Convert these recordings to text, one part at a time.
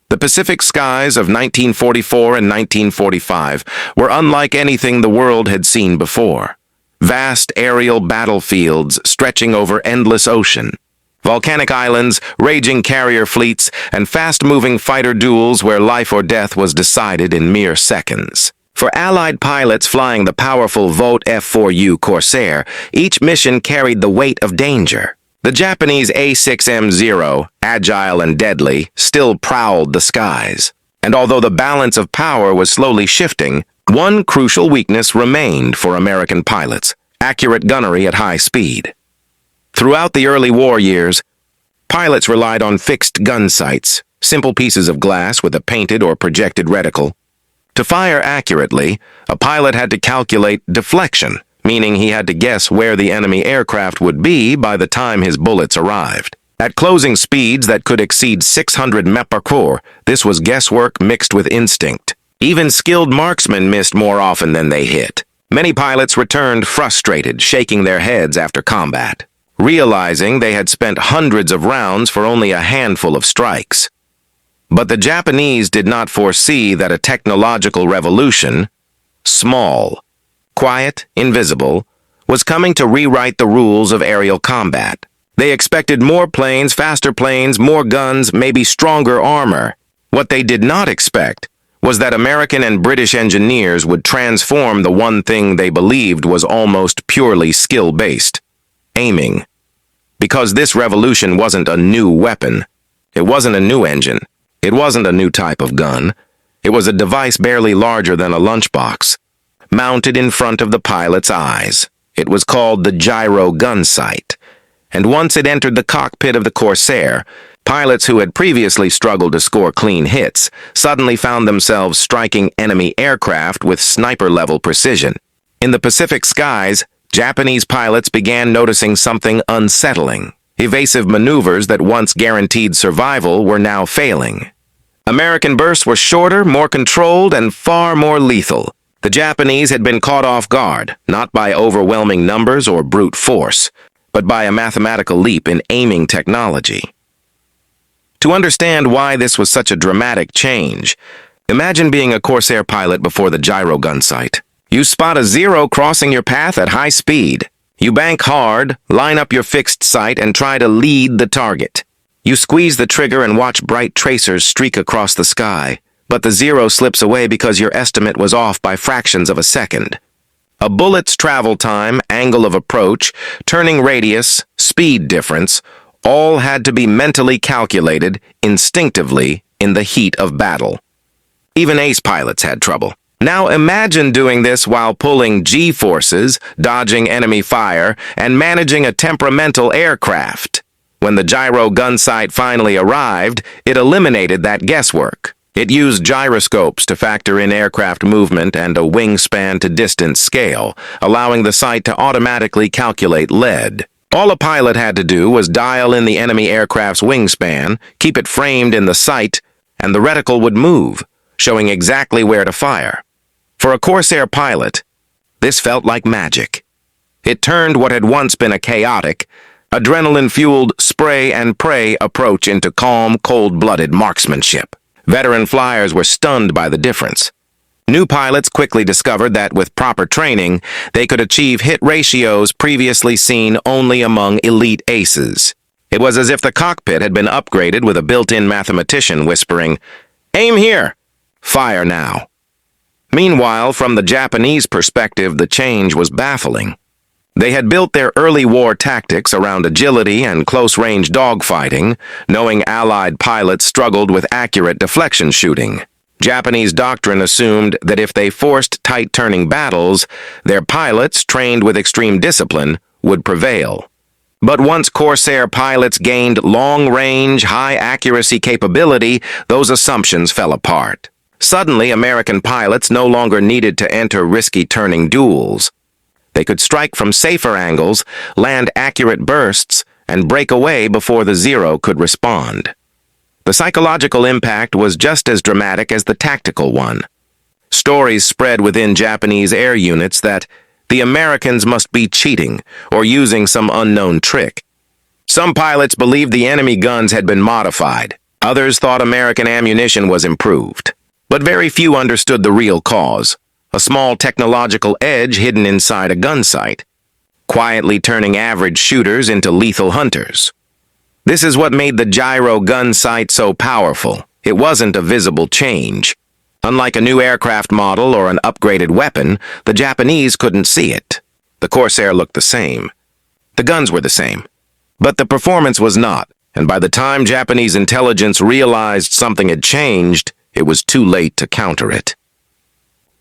The Pacific skies of 1944 and 1945 were unlike anything the world had seen before. Vast aerial battlefields stretching over endless ocean. Volcanic islands, raging carrier fleets, and fast-moving fighter duels where life or death was decided in mere seconds. For Allied pilots flying the powerful Vought F4U Corsair, each mission carried the weight of danger. The Japanese A6M0, agile and deadly, still prowled the skies. And although the balance of power was slowly shifting, one crucial weakness remained for American pilots: accurate gunnery at high speed. Throughout the early war years, pilots relied on fixed gun sights, simple pieces of glass with a painted or projected reticle. To fire accurately, a pilot had to calculate deflection, meaning he had to guess where the enemy aircraft would be by the time his bullets arrived. At closing speeds that could exceed 600 mph, this was guesswork mixed with instinct. Even skilled marksmen missed more often than they hit. Many pilots returned frustrated, shaking their heads after combat, realizing they had spent hundreds of rounds for only a handful of strikes. But the Japanese did not foresee that a technological revolution, small, quiet, invisible, was coming to rewrite the rules of aerial combat. They expected more planes, faster planes, more guns, maybe stronger armor. What they did not expect was that American and British engineers would transform the one thing they believed was almost purely skill-based: aiming. Because this revolution wasn't a new weapon. It wasn't a new engine. It wasn't a new type of gun. It was a device barely larger than a lunchbox, mounted in front of the pilot's eyes. It was called the Gyro Gunsight, and once it entered the cockpit of the Corsair, pilots who had previously struggled to score clean hits suddenly found themselves striking enemy aircraft with sniper-level precision. In the Pacific skies, Japanese pilots began noticing something unsettling. Evasive maneuvers that once guaranteed survival were now failing. American bursts were shorter, more controlled, and far more lethal. The Japanese had been caught off guard, not by overwhelming numbers or brute force, but by a mathematical leap in aiming technology. To understand why this was such a dramatic change, imagine being a Corsair pilot before the Gyro Gunsight. You spot a zero crossing your path at high speed. You bank hard, line up your fixed sight, and try to lead the target. You squeeze the trigger and watch bright tracers streak across the sky, but the zero slips away because your estimate was off by fractions of a second. A bullet's travel time, angle of approach, turning radius, speed difference, all had to be mentally calculated instinctively in the heat of battle. Even ace pilots had trouble. Now imagine doing this while pulling G-forces, dodging enemy fire, and managing a temperamental aircraft. When the Gyro Gunsight finally arrived, it eliminated that guesswork. It used gyroscopes to factor in aircraft movement and a wingspan to distance scale, allowing the sight to automatically calculate lead. All a pilot had to do was dial in the enemy aircraft's wingspan, keep it framed in the sight, and the reticle would move, showing exactly where to fire. For a Corsair pilot, this felt like magic. It turned what had once been a chaotic, adrenaline-fueled spray-and-pray approach into calm, cold-blooded marksmanship. Veteran flyers were stunned by the difference. New pilots quickly discovered that with proper training, they could achieve hit ratios previously seen only among elite aces. It was as if the cockpit had been upgraded with a built-in mathematician whispering, "Aim here! Fire now!" Meanwhile, from the Japanese perspective, the change was baffling. They had built their early war tactics around agility and close-range dogfighting, knowing Allied pilots struggled with accurate deflection shooting. Japanese doctrine assumed that if they forced tight-turning battles, their pilots, trained with extreme discipline, would prevail. But once Corsair pilots gained long-range, high-accuracy capability, those assumptions fell apart. Suddenly, American pilots no longer needed to enter risky turning duels. They could strike from safer angles, land accurate bursts, and break away before the zero could respond. The psychological impact was just as dramatic as the tactical one. Stories spread within Japanese air units that the Americans must be cheating or using some unknown trick. Some pilots believed the enemy guns had been modified. Others thought American ammunition was improved. But very few understood the real cause, a small technological edge hidden inside a gun sight, quietly turning average shooters into lethal hunters. This is what made the Gyro Gunsight so powerful. It wasn't a visible change. Unlike a new aircraft model or an upgraded weapon, the Japanese couldn't see it. The Corsair looked the same. The guns were the same. But the performance was not, and by the time Japanese intelligence realized something had changed, it was too late to counter it.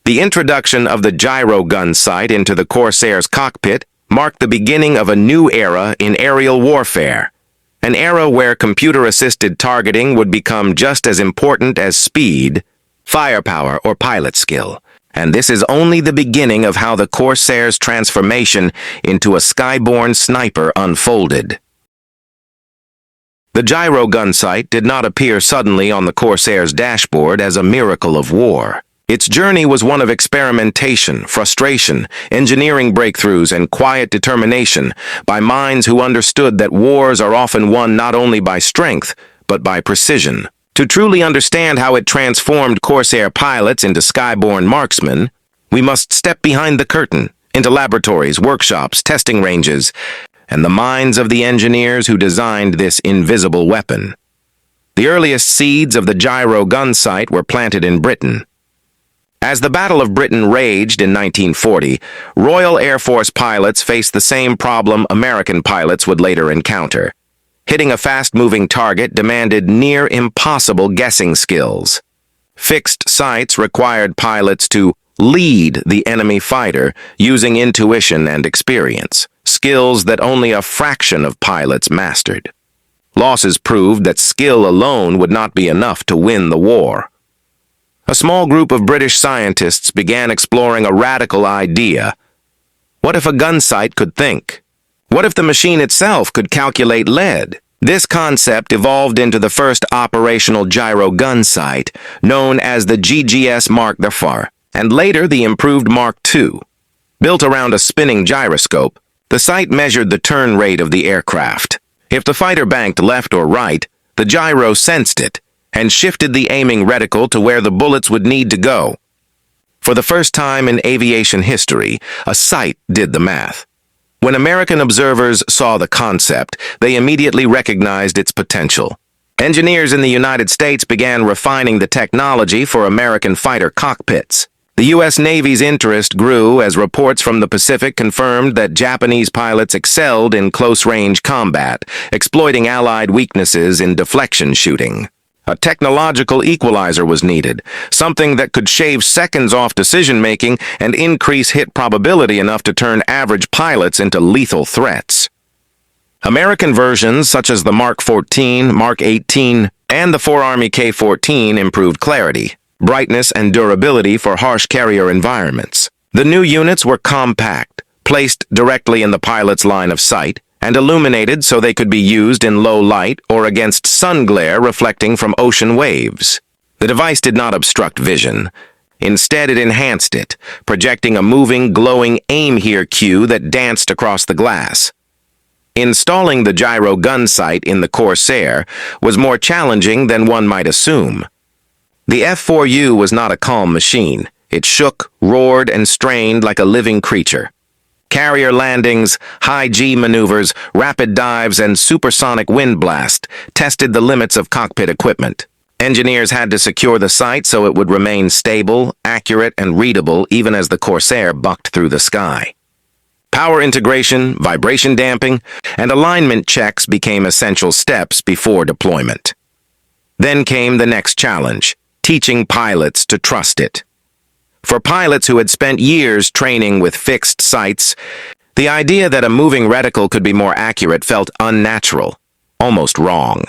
The introduction of the Gyro Gunsight into the Corsair's cockpit marked the beginning of a new era in aerial warfare, an era where computer-assisted targeting would become just as important as speed, firepower, or pilot skill. And this is only the beginning of how the Corsair's transformation into a skyborne sniper unfolded. The Gyro Gunsight did not appear suddenly on the Corsair's dashboard as a miracle of war. Its journey was one of experimentation, frustration, engineering breakthroughs, and quiet determination by minds who understood that wars are often won not only by strength, but by precision. To truly understand how it transformed Corsair pilots into skyborne marksmen, we must step behind the curtain, into laboratories, workshops, testing ranges, and the minds of the engineers who designed this invisible weapon. The earliest seeds of the Gyro Gunsight were planted in Britain. As the Battle of Britain raged in 1940, Royal Air Force pilots faced the same problem American pilots would later encounter. Hitting a fast-moving target demanded near-impossible guessing skills. Fixed sights required pilots to lead the enemy fighter using intuition and experience, skills that only a fraction of pilots mastered. Losses proved that skill alone would not be enough to win the war. A small group of British scientists began exploring a radical idea. What if a gun sight could think? What if the machine itself could calculate lead? This concept evolved into the first operational gyro gun sight, known as the GGS Mark IV, and later the improved Mark II. Built around a spinning gyroscope, the sight measured the turn rate of the aircraft. If the fighter banked left or right, the gyro sensed it and shifted the aiming reticle to where the bullets would need to go. For the first time in aviation history, a sight did the math. When American observers saw the concept, they immediately recognized its potential. Engineers in the United States began refining the technology for American fighter cockpits. The U.S. Navy's interest grew as reports from the Pacific confirmed that Japanese pilots excelled in close-range combat, exploiting Allied weaknesses in deflection shooting. A technological equalizer was needed, something that could shave seconds off decision-making and increase hit probability enough to turn average pilots into lethal threats. American versions such as the Mark 14, Mark 18, and the 4 Army K-14 improved clarity, brightness, and durability for harsh carrier environments. The new units were compact, placed directly in the pilot's line of sight, and illuminated so they could be used in low light or against sun glare reflecting from ocean waves. The device did not obstruct vision. Instead, it enhanced it, projecting a moving, glowing aim here cue that danced across the glass. Installing the Gyro Gunsight in the Corsair was more challenging than one might assume. The F4U was not a calm machine. It shook, roared, and strained like a living creature. Carrier landings, high-G maneuvers, rapid dives, and supersonic wind blast tested the limits of cockpit equipment. Engineers had to secure the sight so it would remain stable, accurate, and readable even as the Corsair bucked through the sky. Power integration, vibration damping, and alignment checks became essential steps before deployment. Then came the next challenge, teaching pilots to trust it. For pilots who had spent years training with fixed sights, the idea that a moving reticle could be more accurate felt unnatural, almost wrong.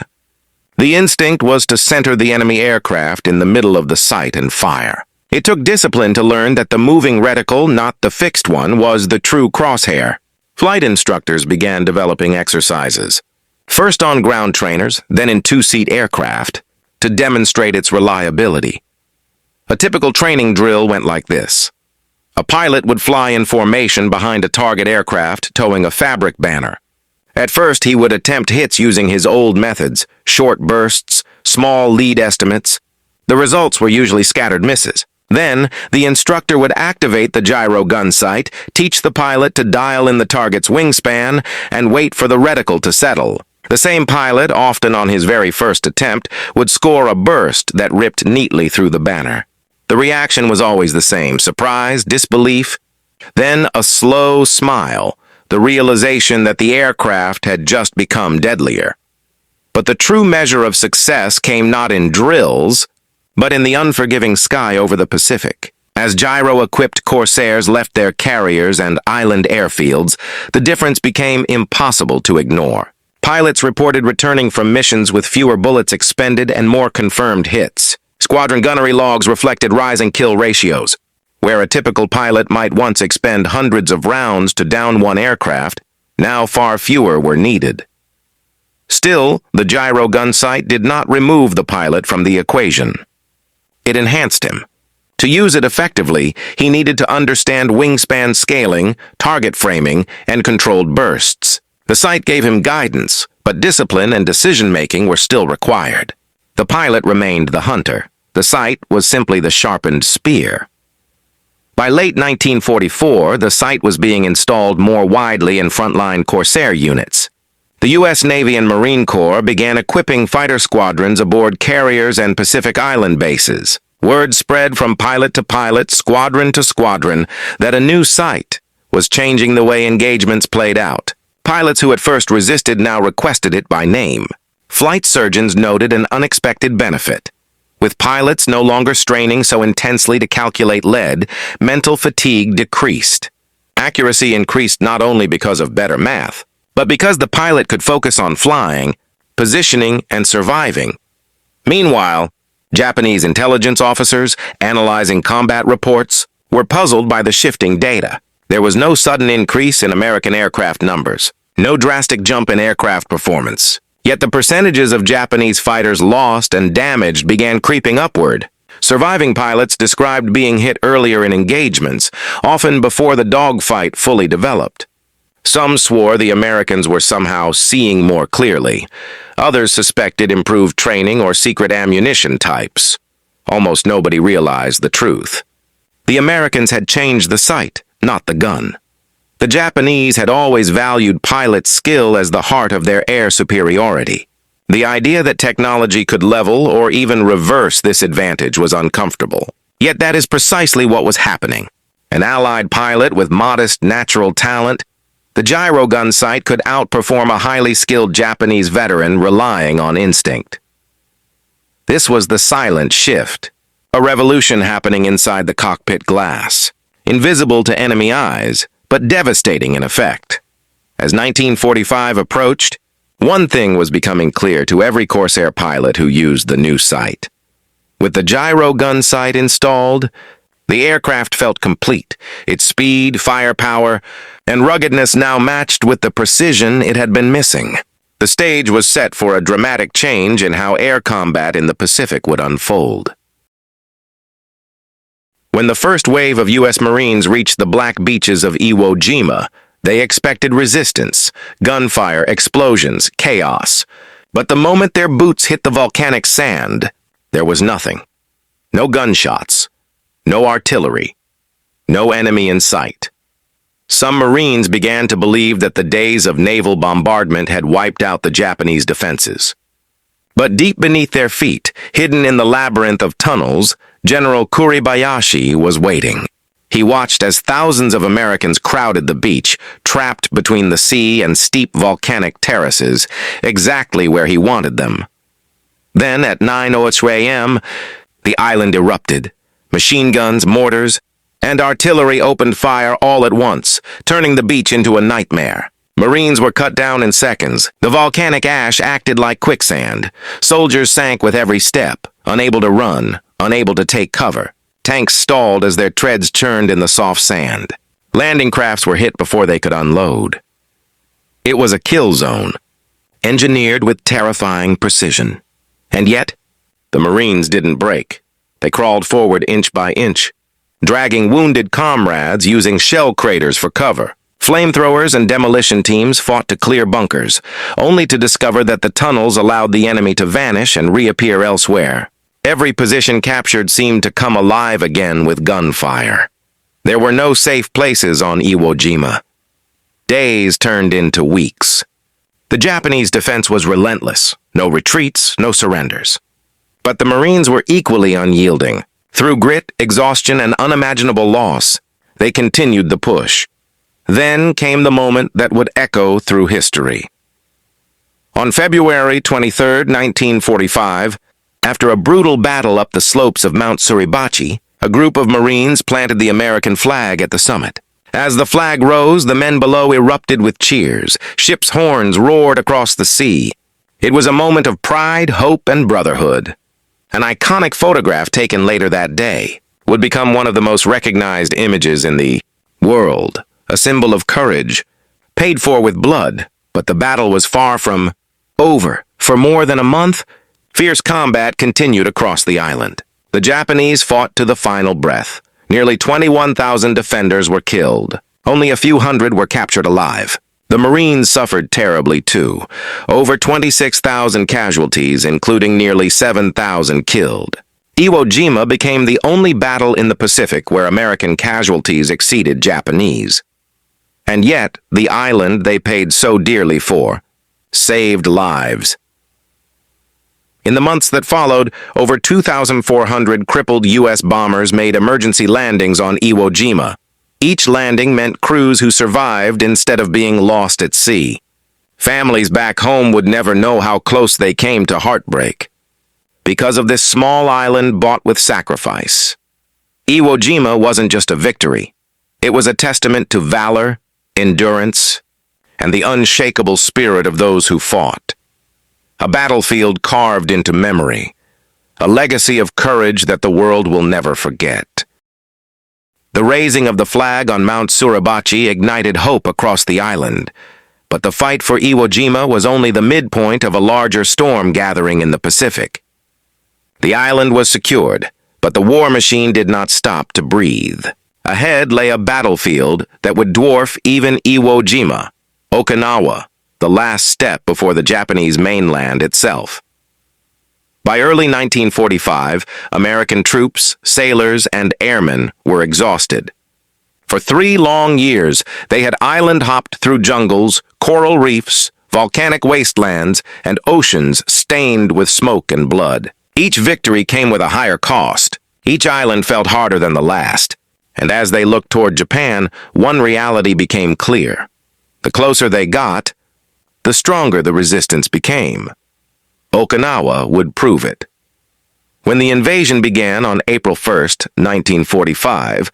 The instinct was to center the enemy aircraft in the middle of the sight and fire. It took discipline to learn that the moving reticle, not the fixed one, was the true crosshair. Flight instructors began developing exercises, first on ground trainers, then in two-seat aircraft, to demonstrate its reliability. A typical training drill went like this. A pilot would fly in formation behind a target aircraft towing a fabric banner. At first, he would attempt hits using his old methods, short bursts, small lead estimates. The results were usually scattered misses. Then, the instructor would activate the gyro gun sight, teach the pilot to dial in the target's wingspan, and wait for the reticle to settle. The same pilot, often on his very first attempt, would score a burst that ripped neatly through the banner. The reaction was always the same: surprise, disbelief, then a slow smile, the realization that the aircraft had just become deadlier. But the true measure of success came not in drills, but in the unforgiving sky over the Pacific. As gyro-equipped Corsairs left their carriers and island airfields, the difference became impossible to ignore. Pilots reported returning from missions with fewer bullets expended and more confirmed hits. Squadron gunnery logs reflected rising kill ratios. Where a typical pilot might once expend hundreds of rounds to down one aircraft, now far fewer were needed. Still, the gyro gun sight did not remove the pilot from the equation. It enhanced him. To use it effectively, he needed to understand wingspan scaling, target framing, and controlled bursts. The sight gave him guidance, but discipline and decision-making were still required. The pilot remained the hunter. The sight was simply the sharpened spear. By late 1944, the sight was being installed more widely in frontline Corsair units. The U.S. Navy and Marine Corps began equipping fighter squadrons aboard carriers and Pacific Island bases. Word spread from pilot to pilot, squadron to squadron, that a new sight was changing the way engagements played out. Pilots who at first resisted now requested it by name. Flight surgeons noted an unexpected benefit. With pilots no longer straining so intensely to calculate lead, mental fatigue decreased. Accuracy increased not only because of better math, but because the pilot could focus on flying, positioning, and surviving. Meanwhile, Japanese intelligence officers, analyzing combat reports, were puzzled by the shifting data. There was no sudden increase in American aircraft numbers, no drastic jump in aircraft performance. Yet the percentages of Japanese fighters lost and damaged began creeping upward. Surviving pilots described being hit earlier in engagements, often before the dogfight fully developed. Some swore the Americans were somehow seeing more clearly. Others suspected improved training or secret ammunition types. Almost nobody realized the truth. The Americans had changed the sight, not the gun. The Japanese had always valued pilot skill as the heart of their air superiority. The idea that technology could level or even reverse this advantage was uncomfortable. Yet that is precisely what was happening. An Allied pilot with modest natural talent, the gyro gun sight could outperform a highly skilled Japanese veteran relying on instinct. This was the silent shift, a revolution happening inside the cockpit glass, invisible to enemy eyes, but devastating in effect. As 1945 approached, one thing was becoming clear to every Corsair pilot who used the new sight. With the gyro gun sight installed, the aircraft felt complete, its speed, firepower, and ruggedness now matched with the precision it had been missing. The stage was set for a dramatic change in how air combat in the Pacific would unfold. When the first wave of U.S. Marines reached the black beaches of Iwo Jima, they expected resistance, gunfire, explosions, chaos. But the moment their boots hit the volcanic sand, there was nothing. No gunshots. No artillery. No enemy in sight. Some Marines began to believe that the days of naval bombardment had wiped out the Japanese defenses. But deep beneath their feet, hidden in the labyrinth of tunnels, General Kuribayashi was waiting. He watched as thousands of Americans crowded the beach, trapped between the sea and steep volcanic terraces, exactly where he wanted them. Then, at 9:02 a.m., the island erupted. Machine guns, mortars, and artillery opened fire all at once, turning the beach into a nightmare. Marines were cut down in seconds. The volcanic ash acted like quicksand. Soldiers sank with every step, unable to run, unable to take cover. Tanks stalled as their treads churned in the soft sand. Landing crafts were hit before they could unload. It was a kill zone, engineered with terrifying precision. And yet, the Marines didn't break. They crawled forward inch by inch, dragging wounded comrades using shell craters for cover. Flamethrowers and demolition teams fought to clear bunkers, only to discover that the tunnels allowed the enemy to vanish and reappear elsewhere. Every position captured seemed to come alive again with gunfire. There were no safe places on Iwo Jima. Days turned into weeks. The Japanese defense was relentless. No retreats, no surrenders. But the Marines were equally unyielding. Through grit, exhaustion, and unimaginable loss, they continued the push. Then came the moment that would echo through history. On February 23, 1945, after a brutal battle up the slopes of Mount Suribachi, a group of Marines planted the American flag at the summit. As the flag rose, the men below erupted with cheers. Ships' horns roared across the sea. It was a moment of pride, hope, and brotherhood. An iconic photograph taken later that day would become one of the most recognized images in the world, a symbol of courage, paid for with blood, but the battle was far from over. For more than a month, fierce combat continued across the island. The Japanese fought to the final breath. Nearly 21,000 defenders were killed. Only a few hundred were captured alive. The Marines suffered terribly too. Over 26,000 casualties, including nearly 7,000 killed. Iwo Jima became the only battle in the Pacific where American casualties exceeded Japanese. And yet, the island they paid so dearly for saved lives. In the months that followed, over 2,400 crippled U.S. bombers made emergency landings on Iwo Jima. Each landing meant crews who survived instead of being lost at sea. Families back home would never know how close they came to heartbreak. Because of this small island bought with sacrifice. Iwo Jima wasn't just a victory. It was a testament to valor, endurance, and the unshakable spirit of those who fought. A battlefield carved into memory, a legacy of courage that the world will never forget. The raising of the flag on Mount Suribachi ignited hope across the island, but the fight for Iwo Jima was only the midpoint of a larger storm gathering in the Pacific. The island was secured, but the war machine did not stop to breathe. Ahead lay a battlefield that would dwarf even Iwo Jima, Okinawa, the last step before the Japanese mainland itself. By early 1945, American troops, sailors, and airmen were exhausted. For 3 long years, they had island-hopped through jungles, coral reefs, volcanic wastelands, and oceans stained with smoke and blood. Each victory came with a higher cost. Each island felt harder than the last. And as they looked toward Japan, one reality became clear. The closer they got, the stronger the resistance became. Okinawa would prove it. When the invasion began on April 1, 1945,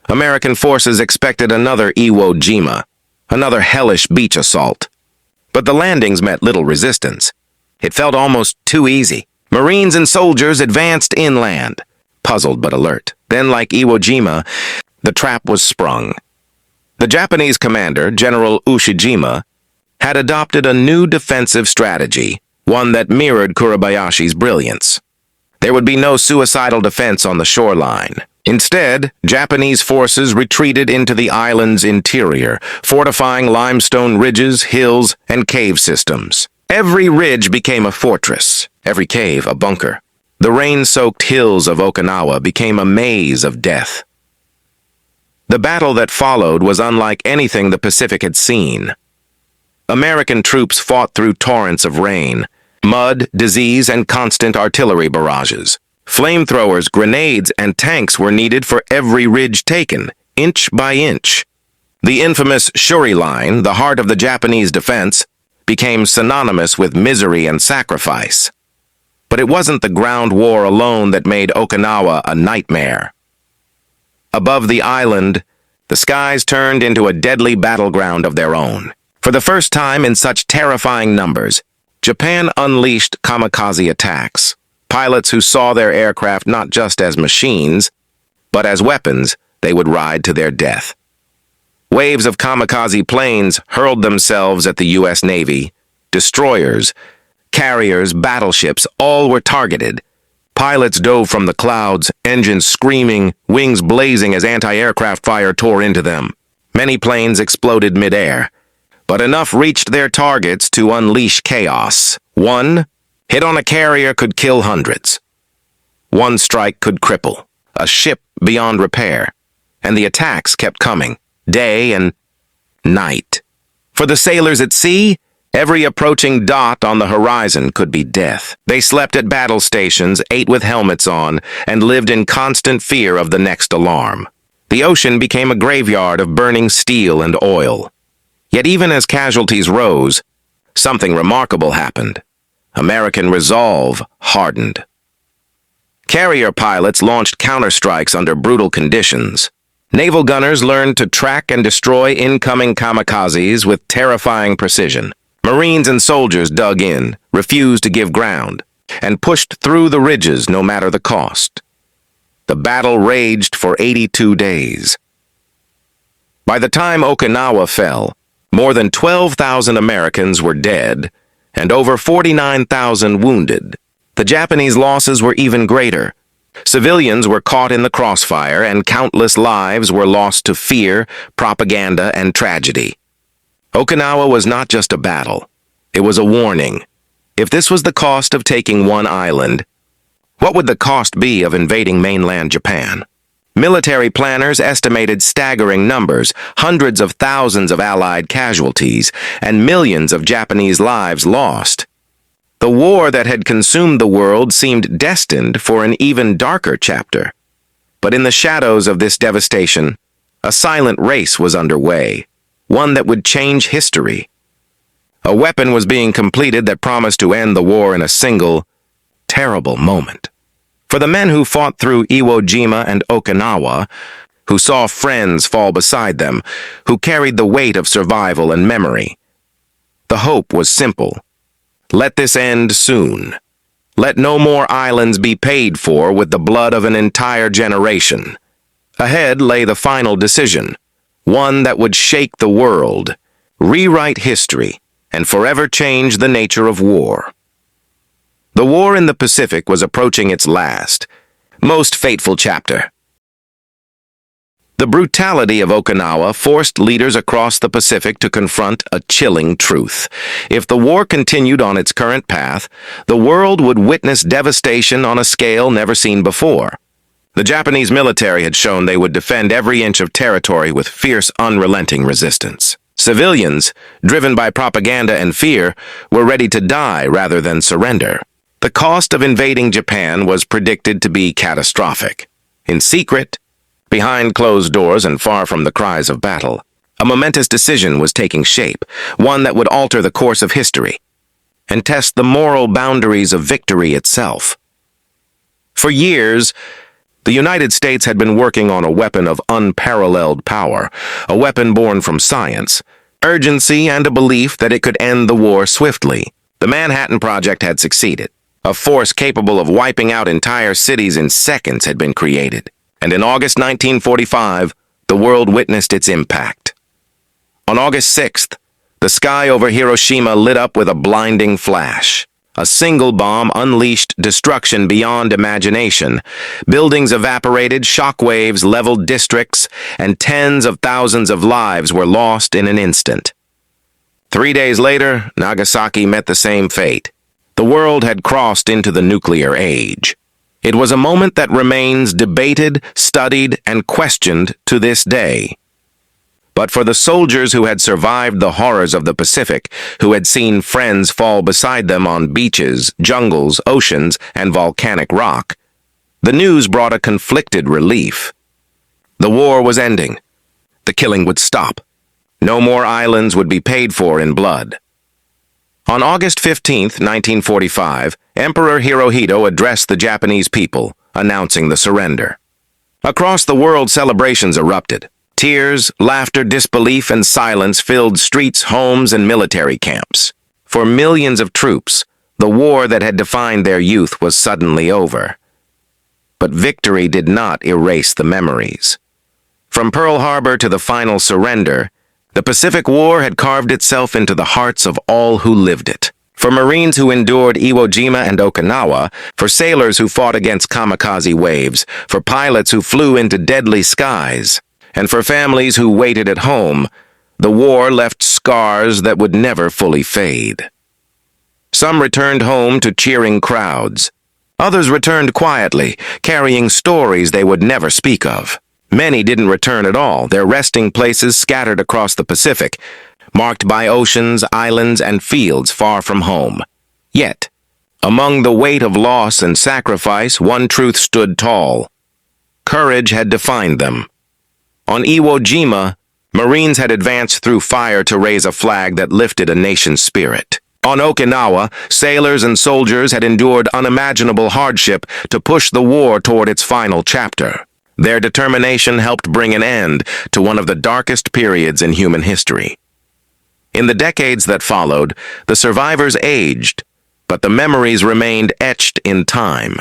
American forces expected another Iwo Jima, another hellish beach assault. But the landings met little resistance. It felt almost too easy. Marines and soldiers advanced inland, puzzled but alert. Then, like Iwo Jima, the trap was sprung. The Japanese commander, General Ushijima, had adopted a new defensive strategy, one that mirrored Kuribayashi's brilliance. There would be no suicidal defense on the shoreline. Instead, Japanese forces retreated into the island's interior, fortifying limestone ridges, hills, and cave systems. Every ridge became a fortress, every cave a bunker. The rain-soaked hills of Okinawa became a maze of death. The battle that followed was unlike anything the Pacific had seen. American troops fought through torrents of rain, mud, disease, and constant artillery barrages. Flamethrowers, grenades, and tanks were needed for every ridge taken, inch by inch. The infamous Shuri Line, the heart of the Japanese defense, became synonymous with misery and sacrifice. But it wasn't the ground war alone that made Okinawa a nightmare. Above the island, the skies turned into a deadly battleground of their own. For the first time in such terrifying numbers, Japan unleashed kamikaze attacks. Pilots who saw their aircraft not just as machines, but as weapons they would ride to their death. Waves of kamikaze planes hurled themselves at the U.S. Navy. Destroyers, carriers, battleships, all were targeted. Pilots dove from the clouds, engines screaming, wings blazing as anti-aircraft fire tore into them. Many planes exploded midair, but enough reached their targets to unleash chaos. One hit on a carrier could kill hundreds. One strike could cripple a ship beyond repair, and the attacks kept coming, day and night. For the sailors at sea, every approaching dot on the horizon could be death. They slept at battle stations, ate with helmets on, and lived in constant fear of the next alarm. The ocean became a graveyard of burning steel and oil. Yet even as casualties rose, something remarkable happened. American resolve hardened. Carrier pilots launched counterstrikes under brutal conditions. Naval gunners learned to track and destroy incoming kamikazes with terrifying precision. Marines and soldiers dug in, refused to give ground, and pushed through the ridges no matter the cost. The battle raged for 82 days. By the time Okinawa fell, more than 12,000 Americans were dead and over 49,000 wounded. The Japanese losses were even greater. Civilians were caught in the crossfire, and countless lives were lost to fear, propaganda, and tragedy. Okinawa was not just a battle. It was a warning. If this was the cost of taking one island, what would the cost be of invading mainland Japan? Military planners estimated staggering numbers, hundreds of thousands of Allied casualties, and millions of Japanese lives lost. The war that had consumed the world seemed destined for an even darker chapter. But in the shadows of this devastation, a silent race was underway, one that would change history. A weapon was being completed that promised to end the war in a single, terrible moment. For the men who fought through Iwo Jima and Okinawa, who saw friends fall beside them, who carried the weight of survival and memory, the hope was simple. Let this end soon. Let no more islands be paid for with the blood of an entire generation. Ahead lay the final decision, one that would shake the world, rewrite history, and forever change the nature of war. The war in the Pacific was approaching its last, most fateful chapter. The brutality of Okinawa forced leaders across the Pacific to confront a chilling truth. If the war continued on its current path, the world would witness devastation on a scale never seen before. The Japanese military had shown they would defend every inch of territory with fierce, unrelenting resistance. Civilians, driven by propaganda and fear, were ready to die rather than surrender. The cost of invading Japan was predicted to be catastrophic. In secret, behind closed doors and far from the cries of battle, a momentous decision was taking shape, one that would alter the course of history and test the moral boundaries of victory itself. For years, the United States had been working on a weapon of unparalleled power, a weapon born from science, urgency, and a belief that it could end the war swiftly. The Manhattan Project had succeeded. A force capable of wiping out entire cities in seconds had been created. And in August 1945, the world witnessed its impact. On August 6th, the sky over Hiroshima lit up with a blinding flash. A single bomb unleashed destruction beyond imagination. Buildings evaporated, shockwaves leveled districts, and tens of thousands of lives were lost in an instant. 3 days later, Nagasaki met the same fate. The world had crossed into the nuclear age. It was a moment that remains debated, studied, and questioned to this day. But for the soldiers who had survived the horrors of the Pacific, who had seen friends fall beside them on beaches, jungles, oceans, and volcanic rock, the news brought a conflicted relief. The war was ending. The killing would stop. No more islands would be paid for in blood. On August 15, 1945, Emperor Hirohito addressed the Japanese people, announcing the surrender. Across the world, celebrations erupted. Tears, laughter, disbelief, and silence filled streets, homes, and military camps. For millions of troops, the war that had defined their youth was suddenly over. But victory did not erase the memories. From Pearl Harbor to the final surrender, the Pacific War had carved itself into the hearts of all who lived it. For Marines who endured Iwo Jima and Okinawa, for sailors who fought against kamikaze waves, for pilots who flew into deadly skies, And for families who waited at home, the war left scars that would never fully fade. Some returned home to cheering crowds. Others returned quietly, carrying stories they would never speak of. Many didn't return at all, their resting places scattered across the Pacific, marked by oceans, islands, and fields far from home. Yet, among the weight of loss and sacrifice, one truth stood tall. Courage had defined them. On Iwo Jima, Marines had advanced through fire to raise a flag that lifted a nation's spirit. On Okinawa, sailors and soldiers had endured unimaginable hardship to push the war toward its final chapter. Their determination helped bring an end to one of the darkest periods in human history. In the decades that followed, the survivors aged, but the memories remained etched in time.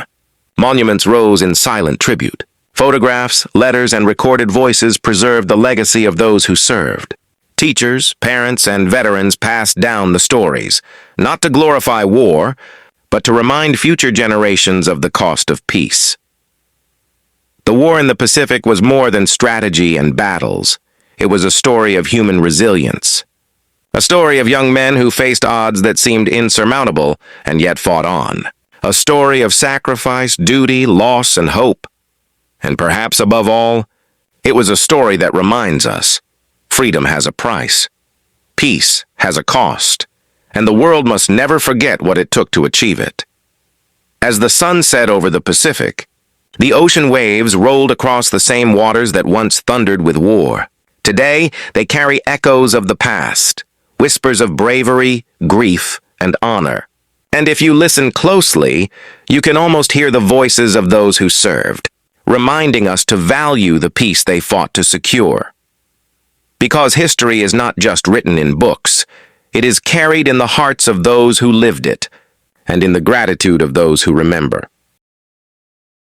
Monuments rose in silent tribute. Photographs, letters, and recorded voices preserved the legacy of those who served. Teachers, parents, and veterans passed down the stories, not to glorify war, but to remind future generations of the cost of peace. The war in the Pacific was more than strategy and battles. It was a story of human resilience. A story of young men who faced odds that seemed insurmountable and yet fought on. A story of sacrifice, duty, loss, and hope. And perhaps above all, it was a story that reminds us freedom has a price, peace has a cost, and the world must never forget what it took to achieve it. As the sun set over the Pacific, the ocean waves rolled across the same waters that once thundered with war. Today, they carry echoes of the past, whispers of bravery, grief, and honor. And if you listen closely, you can almost hear the voices of those who served, reminding us to value the peace they fought to secure. Because history is not just written in books, it is carried in the hearts of those who lived it, and in the gratitude of those who remember.